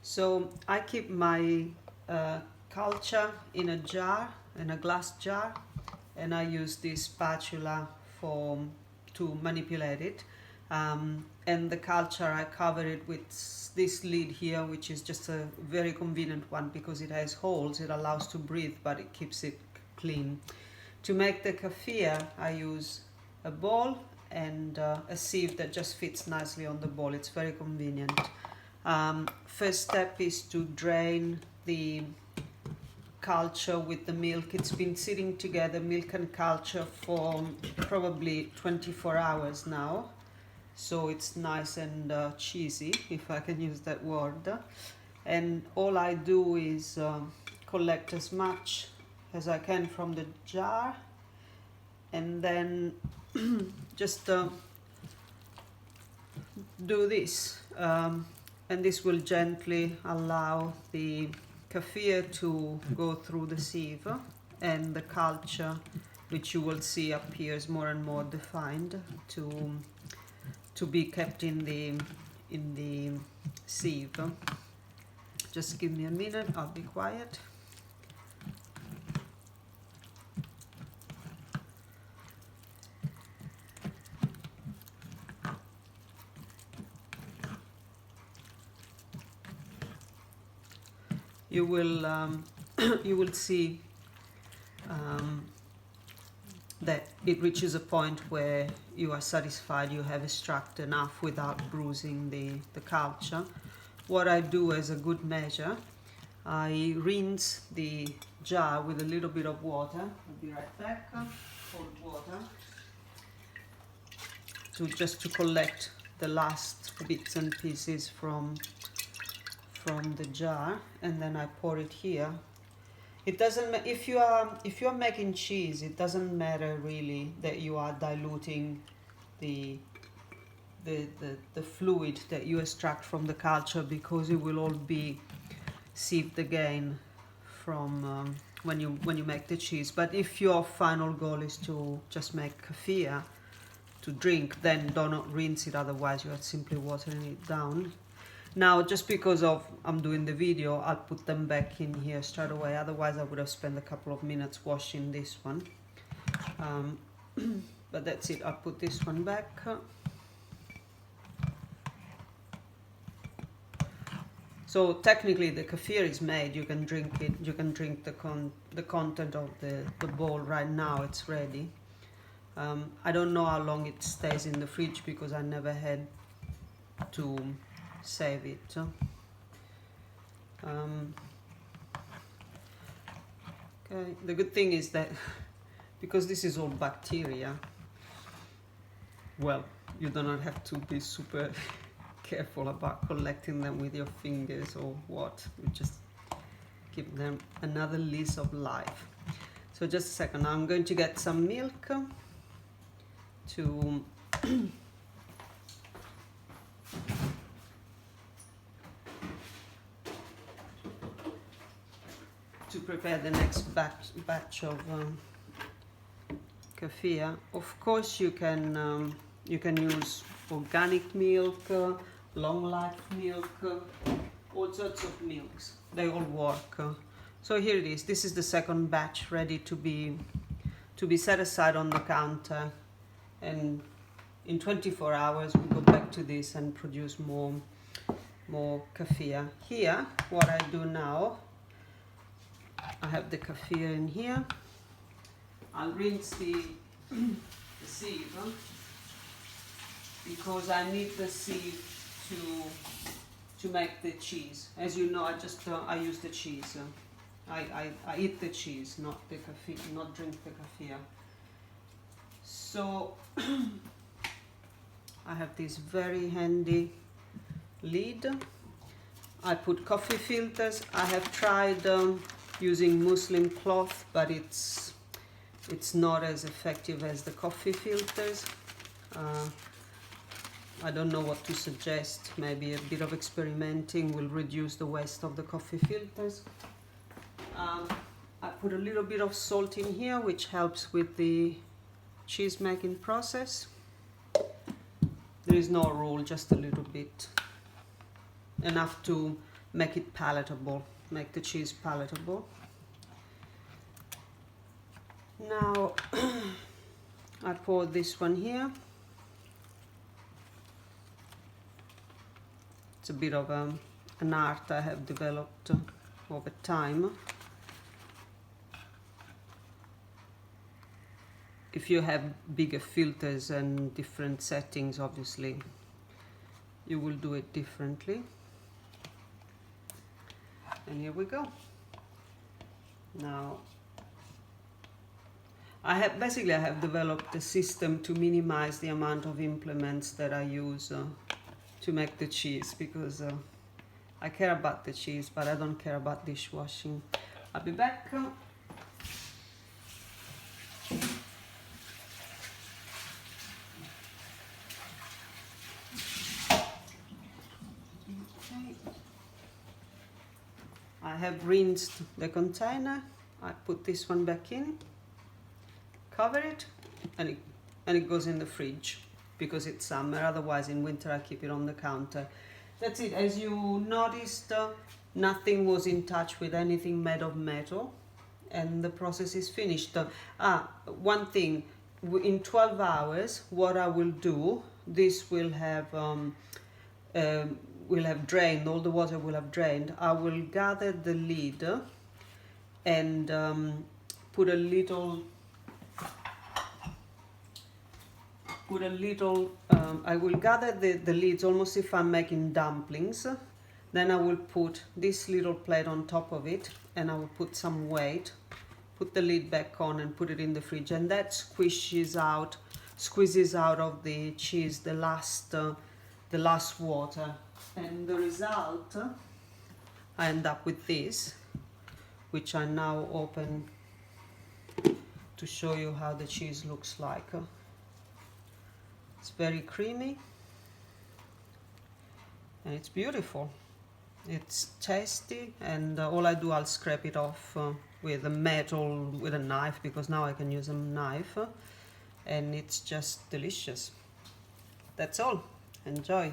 So I keep my culture in a jar, in a glass jar, and I use this spatula for to manipulate it. And the culture, I cover it with this lid here, which is just a very convenient one because it has holes. It allows to breathe, but it keeps it clean. To make the kefir, I use a bowl and a sieve that just fits nicely on the bowl. It's very convenient. First step is to drain the culture with the milk. It's been sitting together, milk and culture, for probably 24 hours now. So it's nice and cheesy, if I can use that word. And all I do is collect as much as I can from the jar, and then just do this. And this will gently allow the kefir to go through the sieve, and the culture, which you will see appears more and more defined, to be kept in the sieve. Just give me a minute, I'll be quiet. You will you will see that it reaches a point where you are satisfied you have extracted enough without bruising the culture. What I do as a good measure, I rinse the jar with a little bit of water. I'll be right back. Cold water, to collect the last bits and pieces from the jar, and then I pour it here. It doesn't if you are making cheese, it doesn't matter really that you are diluting the fluid that you extract from the culture, because it will all be sieved again from when you make the cheese. But if your final goal is to just make kefir to drink, then do not rinse it, otherwise you are simply watering it down. Now, just because I'm doing the video, I'll put them back in here straight away. Otherwise, I would have spent a couple of minutes washing this one. But that's it. I'll put this one back. So technically, the kefir is made. You can drink it. You can drink the content of the bowl right now. It's ready. I don't know how long it stays in the fridge because I never had to save it. Okay. The good thing is that because this is all bacteria, well, you do not have to be super careful about collecting them with your fingers or what. You just give them another lease of life. So just a second, I'm going to get some milk to prepare the next batch of kefir. Of course, you can use organic milk, long life milk, all sorts of milks. They all work. So here it is. This is the second batch ready to be set aside on the counter, and in 24 hours we go back to this and produce more kefir. Here, what I do now, I have the kefir in here. I'll rinse the sieve because I need the sieve to make the cheese. As you know, I use the cheese. I eat the cheese, not the kefir, not drink the kefir. So I have this very handy lid. I put coffee filters. I have tried using muslin cloth, but it's not as effective as the coffee filters. I don't know what to suggest. Maybe a bit of experimenting will reduce the waste of the coffee filters. I put a little bit of salt in here, which helps with the cheese making process. There is no rule, just a little bit, enough to make it palatable, make the cheese palatable. Now I pour this one here. It's a bit of an art I have developed over time. If you have bigger filters and different settings, obviously you will do it differently. And here we go. Now I have developed a system to minimize the amount of implements that I use to make the cheese, because I care about the cheese, but I don't care about dishwashing. I'll be back. I have rinsed the container. I put this one back in, cover it, and it goes in the fridge because it's summer. Otherwise in winter I keep it on the counter. That's it. As you noticed, nothing was in touch with anything made of metal, and the process is finished. One thing, in 12 hours what I will do, this will have drained, all the water will have drained. I will gather the lid and put a little, I will gather the lids almost if I'm making dumplings. Then I will put this little plate on top of it, and I will put some weight, put the lid back on and put it in the fridge, and that squeezes out of the cheese the last water. And the result, I end up with this, which I now open to show you how the cheese looks like. It's very creamy and it's beautiful. It's tasty, and all I do, I'll scrape it off with a knife, because now I can use a knife, and it's just delicious. That's all. Enjoy.